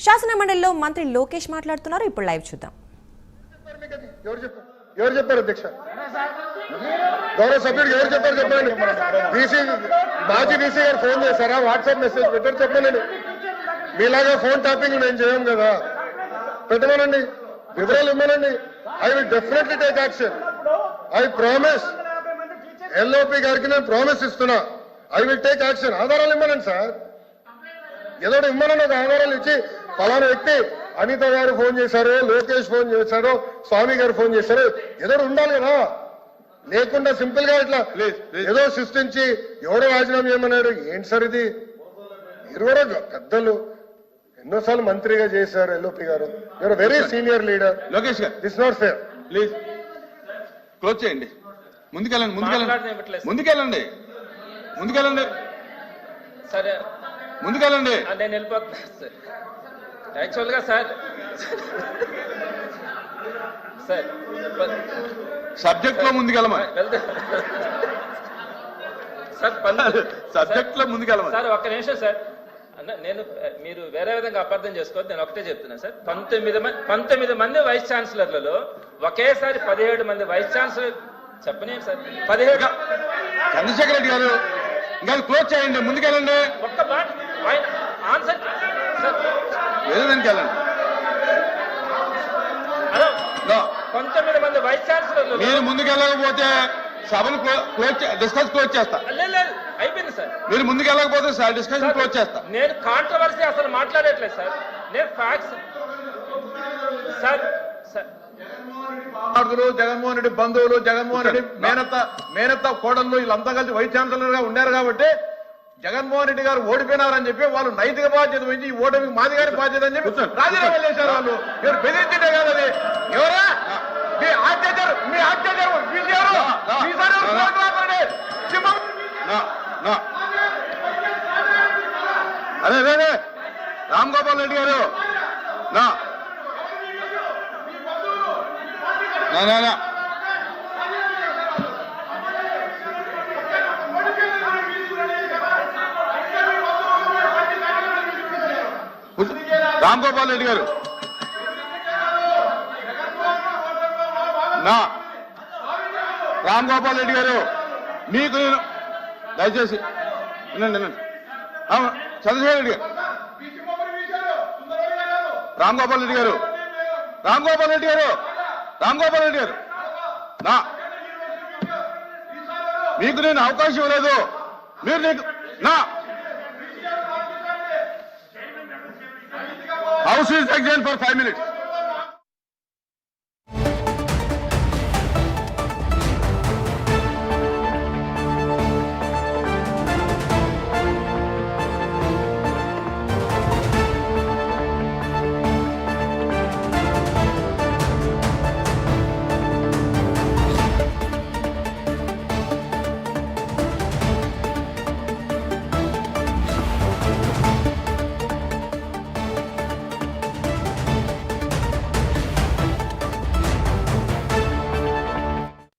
శాసన మండలిలో మంత్రి లోకేష్ మాట్లాడుతున్నారు. ఇప్పుడు లైవ్ చూద్దాం. ఎవరు చెప్పారు అధ్యక్ష? గౌరవ సభ్యుడు ఎవరు చెప్పారు చెప్పండి. మాజీ డీసీ గారు ఫోన్ చేశారా? వాట్సాప్ మెసేజ్ పెట్టారు చెప్పండి. మీలాగా ఫోన్ ట్యాపింగ్ నేను చేయం కదా, పెట్టమనండి, వివరాలు ఇవ్వనండి. I will definitely take action. I promise, LOP గారికి నేను ప్రామిస్ ఇస్తున్నా. I will take action. ఆధారాలు ఇవ్వనండి సార్, ఏదో ఇవ్వనండి. ఒక ఆధారాలు ఇచ్చి ఫలానా వ్యక్తి అనిత గారు ఫోన్ చేశారు, లోకేష్ ఫోన్ చేశారు, స్వామి గారు ఫోన్ చేశారు, ఏదో ఉండాలి కదా. లేకుండా సింపుల్ గా ఇట్లా ఏదో సృష్టించి ఎవడో రాజీనామా చేయమన్నాడు. ఏంటి సార్ ఇది? మీరు కూడా పెద్దలు, ఎన్నోసార్లు మంత్రిగా చేశారు ఎల్ఓపి గారు. You're very senior leader. Lokesh గారు, this not fair. Please close చేయండి. ముందుకెళ్ళండి, ముందుకెళ్ళండి. సరే, ముందుకెళ్ళండి. నేను వెళ్ళిపోతున్నా సార్. యాక్చువల్గా సార్ సబ్జెక్ట్ లో ముందుకెళ్ళమా? సార్ సబ్జెక్ట్ లో ముందుకెళ్ళమా? సార్ ఒక్క నిమిషం సార్. నేను మీరు వేరే విధంగా అపార్థం చేసుకోవద్దు. నేను ఒకటే చెప్తున్నా సార్. 19 మంది వైస్ ఛాన్సలర్లలో ఒకేసారి 17 మంది వైస్ ఛాన్సలర్ చెప్పనే సార్. 17 చంద్రశేఖర్ రెడ్డి గారు ఇంకా క్లోజ్ చేయండి, ముందుకెళ్ళండి. ఒక్క మాట ఆయన ఆన్సర్ సార్. వెనుక వెళ్ళండి. హలో, 19 మంది వైస్ ఛాన్సలర్లు మీరు ముందుకెళ్ళకపోతే సభను డిస్కస్ క్లోజ్ చేస్తా. లేదు, అయిపోయింది సార్. మీరు ముందుకెళ్ళకపోతే డిస్కషన్ క్లోజ్ చేస్తా. నేను కాంట్రవర్సీ అసలు మాట్లాడట్లేదు సార్. నేను ఫ్యాక్ట్స్ సార్. జగన్మోహన్ రెడ్డి బంధువులు, జగన్మోహన్ రెడ్డి మేనత్త కోడళ్ళు వీళ్ళంతా కలిసి వైస్ ఛాన్సలర్ గా ఉన్నారు కాబట్టి జగన్మోహన్ రెడ్డి గారు ఓడిపోయినారని చెప్పి వాళ్ళు నైతిక బాధ్యత వహించి ఈ ఓటమికి మాది గారి బాధ్యత అని చెప్పి రాజీనామా చేశారు. వాళ్ళు ఎవరు బెదిరించిందే కాదు అది. ఎవరా మీ ఆత్మహత్యారు అదే రామ్ గోపాల్ రెడ్డి గారు రామ్ గోపాల్ రెడ్డి గారు రామ్ గోపాల్ రెడ్డి గారు మీకు నేను దయచేసి వినండి. చంద్రశేఖర్ రెడ్డి గారు, రామ్ గోపాల్ రెడ్డి గారు మీకు నేను అవకాశం ఇవ్వలేదు. మీరు house is exine for 5 minutes.